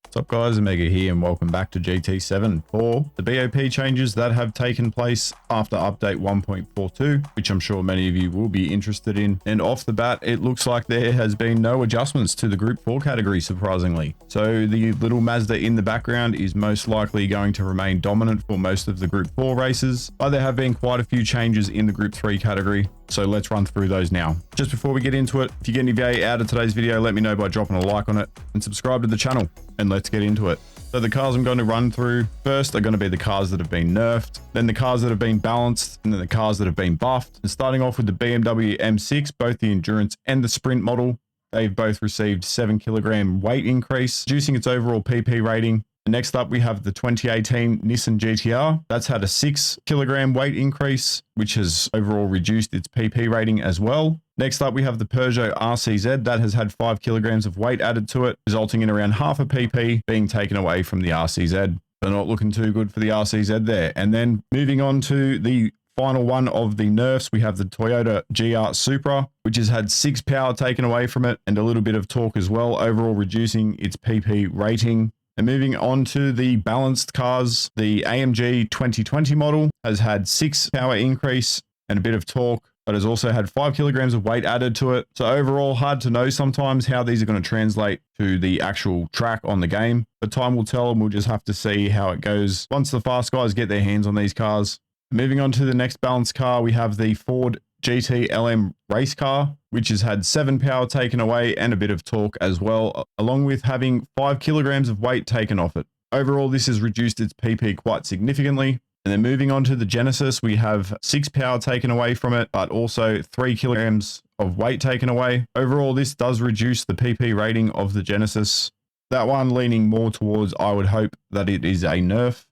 What's up guys, Omega here and welcome back to GT7 for the BOP changes that have taken place after update 1.42, which I'm sure many of you will be interested in. And off the bat, it looks like there has been no adjustments to the Group 4 category, surprisingly. So the little Mazda in the background is most likely going to remain dominant for most of the Group 4 races, but there have been quite a few changes in the Group 3 category. So let's run through those now. Just before we get into it, if you get any value out of today's video, let me know by dropping a like on it and subscribe to the channel, and let's get into it. So the cars I'm going to run through first are going to be the cars that have been nerfed, then the cars that have been balanced, and then the cars that have been buffed. And starting off with the BMW M6, both the endurance and the sprint model, they've both received 7 kilogram weight increase, reducing its overall PP rating. Next up, we have the 2018 Nissan GTR. That's had a 6 kilogram weight increase, which has overall reduced its PP rating as well. Next up, we have the Peugeot RCZ. That has had 5 kilograms of weight added to it, resulting in around half a PP being taken away from the RCZ. So not looking too good for the RCZ there. And then moving on to the final one of the nerfs, we have the Toyota GR Supra, which has had 6 power taken away from it and a little bit of torque as well, overall reducing its PP rating. And moving on to the balanced cars, the AMG 2020 model has had 6 power increase and a bit of torque, but has also had 5 kilograms of weight added to it. So overall, hard to know sometimes how these are going to translate to the actual track on the game. But time will tell, and we'll just have to see how it goes once the fast guys get their hands on these cars. Moving on to the next balanced car, we have the Ford GT LM race car, which has had 7 power taken away and a bit of torque as well, along with having 5 kilograms of weight taken off it. Overall, this has reduced its PP quite significantly. And then moving on to the Genesis, we have 6 power taken away from it, but also 3 kilograms of weight taken away. Overall, this does reduce the PP rating of the Genesis. That one leaning more towards, I would hope that it is a nerf.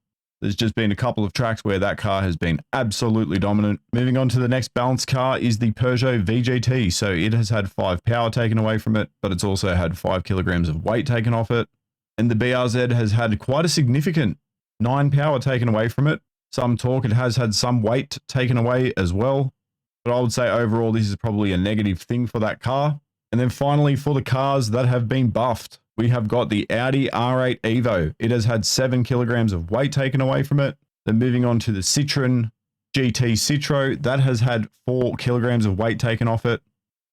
There's just been a couple of tracks where that car has been absolutely dominant. Moving on to the next balanced car is the Peugeot VGT. So it has had 5 power taken away from it, but it's also had 5 kilograms of weight taken off it. And the BRZ has had quite a significant 9 power taken away from it. Some torque, it has had some weight taken away as well. But I would say overall, this is probably a negative thing for that car. And then finally, for the cars that have been buffed, we have got the Audi R8 Evo. It has had 7 kilograms of weight taken away from it. Then moving on to the Citroen GT Citro, that has had 4 kilograms of weight taken off it.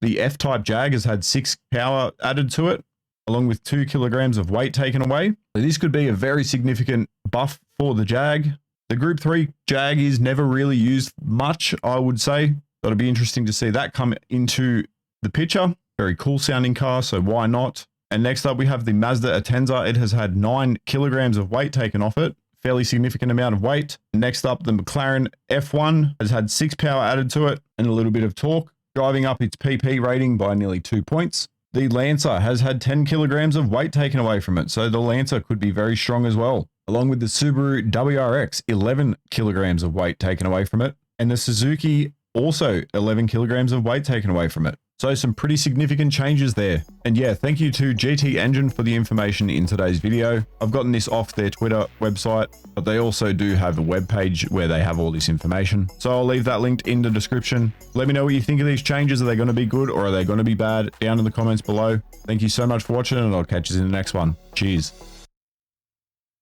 The F-Type Jag has had 6 power added to it, along with 2 kilograms of weight taken away. So this could be a very significant buff for the Jag. The Group 3 Jag is never really used much, I would say. So it'll be interesting to see that come into the picture. Very cool sounding car, so why not? And next up, we have the Mazda Atenza. It has had 9 kilograms of weight taken off it, fairly significant amount of weight. Next up, the McLaren F1 has had 6 power added to it and a little bit of torque, driving up its PP rating by nearly 2 points. The Lancer has had 10 kilograms of weight taken away from it, so the Lancer could be very strong as well. Along with the Subaru WRX, 11 kilograms of weight taken away from it, and the Suzuki also 11 kilograms of weight taken away from it. So some pretty significant changes there. And yeah, thank you to GT Engine for the information in today's video. I've gotten this off their Twitter website, but they also do have a web page where they have all this information. So I'll leave that linked in the description. Let me know what you think of these changes. Are they going to be good or are they going to be bad? Down in the comments below. Thank you so much for watching, and I'll catch you in the next one. Cheers.